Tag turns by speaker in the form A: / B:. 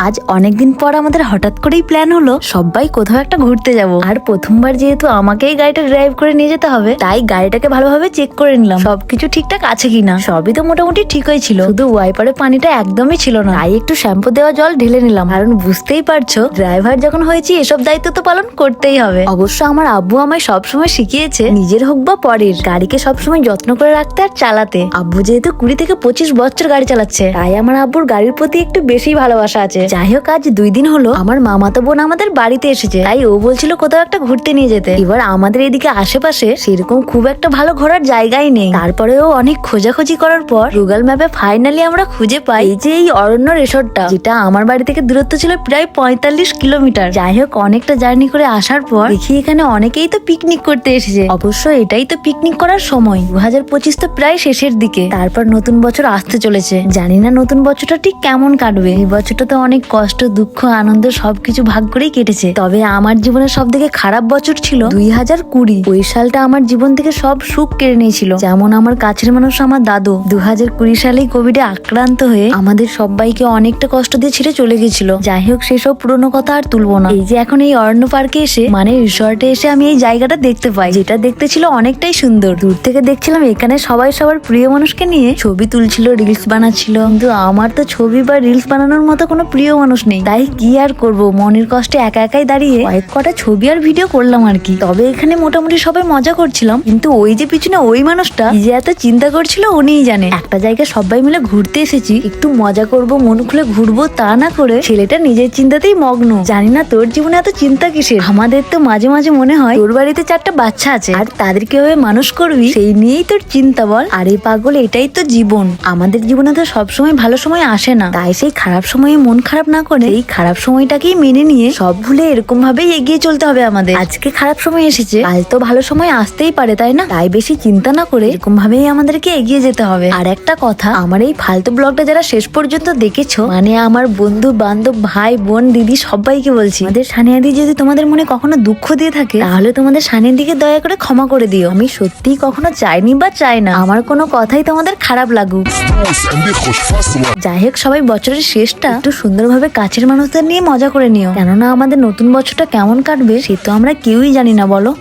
A: আজ অনেকদিন পর আমাদের হঠাৎ করেই প্ল্যান হলো সবাই কোথাও একটা ঘুরতে যাব। আর প্রথমবার যেহেতু আমাকেই গাড়িটা ড্রাইভ করে নিয়ে যেতে হবে, তাই গাড়িটাকে ভালোভাবে চেক করে নিলাম সবকিছু ঠিকঠাক আছে কিনা। সবই তো মোটামুটি ঠিকই ছিল, শুধু ওয়াইপারে পানিটা একদমই ছিল না। তাই একটু শ্যাম্পু দেওয়া জল ঢেলে নিলাম, কারণ বুঝতেই পারছো ড্রাইভার যখন হয়েছি এসব দায়িত্ব তো পালন করতেই হবে। অবশ্য আমার আব্বু আমায় সবসময় শিখিয়েছে নিজের হোক বা পরের গাড়িকে সবসময় যত্ন করে রাখতে আর চালাতে। আব্বু যেহেতু 20 থেকে 25 বছর গাড়ি চালাচ্ছে, তাই আমার আব্বুর গাড়ির প্রতি একটু বেশি ভালোবাসা আছে। যাই হোক, আজ 2 দিন হলো আমার মামাতো বোন আমাদের বাড়িতে এসেছে, তাই ও বলছিল কোথাও একটা ঘুরতে নিয়ে যেতে। এবার আমাদের এদিকে আশেপাশে সেরকম খুব একটা ভালো ঘোরার জায়গাই নেই। তারপরেও অনেক খোঁজাখুঁজি করার পর গুগল ম্যাপে ফাইনালি আমরা খুঁজে পাই এই যে এই অরণ্য রিসোর্টটা, যেটা আমার বাড়ি থেকে দূরত্ব ছিল প্রায় 45 কিলোমিটার। যাই হোক, অনেকটা জার্নি করে আসার পর দেখি এখানে অনেকেই তো পিকনিক করতে এসেছে। অবশ্য এটাই তো পিকনিক করার সময়। 2025 তো প্রায় শেষের দিকে, তারপর নতুন বছর আসতে চলেছে। জানি না নতুন বছরটা ঠিক কেমন কাটবে। এই বছরটা তো অনেক কষ্ট, দুঃখ, আনন্দ সবকিছু ভাগ করেই কেটেছে। তবে আমার জীবনের সব থেকে খারাপ বছর ছিল 2020। ওই সালটা আমার জীবন থেকে সব সুখ কেড়ে নিয়েছিল। যেমন আমার কাছের মানুষ আমার দাদু 2020 সালেই কোভিডে আক্রান্ত হয়ে আমাদের সবাইকে অনেকটা কষ্ট দিয়ে ছেড়ে চলে গেছিল। যাই হোক, সেসব পুরনো কথা আর তুলবো না। এই যে এখন এই অরণ্য পার্কে এসে, মানে রিসর্টে এসে আমি এই জায়গাটা দেখতে পাই, যেটা দেখতে ছিল অনেকটাই সুন্দর। দূর থেকে দেখছিলাম এখানে সবাই সবার প্রিয় মানুষকে নিয়ে ছবি তুলছিল, রিলস বানাচ্ছিল। কিন্তু আমার তো ছবি বা রিলস বানানোর মতো কোনো প্রিয় মানুষ নেই, তাই কি আর করব, মনের কষ্টে একা একাই দাঁড়িয়ে কয়েক কটা ছবি আর ভিডিও করলাম আর কি। তবে এখানে মোটামুটি সবাই মজা করছিলাম, কিন্তু ওই যে পিছনে ওই মানুষটা কি যে এত চিন্তা করছিল উনিই জানে। একটা জায়গায় সবাই মিলে ঘুরতে এসেছি, একটু মজা করব, মন খুলে ঘুরবো, তা না করে ছেলেটা নিজের চিন্তাতেই মগ্ন। জানি না তোর জীবনে এত চিন্তা কিসের। আমাদের তো মাঝে মাঝে মনে হয় তোর বাড়িতে 4টা বাচ্চা আছে আর তাদেরকে হয়ে মানুষ করবি, সেই নিয়েই তোর চিন্তা বল। আরে পাগল, এটাই তো জীবন। আমাদের জীবনে তো সবসময় ভালো সময় আসে না, তাই সেই খারাপ সময়ে মন খারাপ না করে এই খারাপ সময়টাকেই মেনে নিয়ে সব ভুলে এরকম ভাবেই এগিয়ে চলতে হবে আমাদের। আজকে খারাপ সময় এসেছে, কাল তো ভালো সময় আসতেই পারে, তাই না? তাই বেশি চিন্তা না করে এরকম ভাবেই আমাদেরকে এগিয়ে যেতে হবে। আর একটা কথা, আমার এই ফালতু ব্লগটা যারা শেষ পর্যন্ত দেখেছো, মানে আমার বন্ধু বান্ধব, ভাই বোন, দিদি, সবাইকে বলছি, আমাদের সানিয়াদি যদি তোমাদের মনে কখনো দুঃখ দিয়ে থাকে, তাহলে তোমাদের সানিয়াদিকে দয়া করে ক্ষমা করে দিও। আমি সত্যিই কখনো চাইনি বা চাই না আমার কোনো কথাই তোমাদের খারাপ লাগুক। যাই হোক, সবাই বছরের শেষটা একটু সুন্দরভাবে কাছের মানুষদের নিয়ে মজা করে নিও, কেননা আমাদের নতুন বছরটা কেমন কাটবে সে তো আমরা কেউই জানি না, বলো।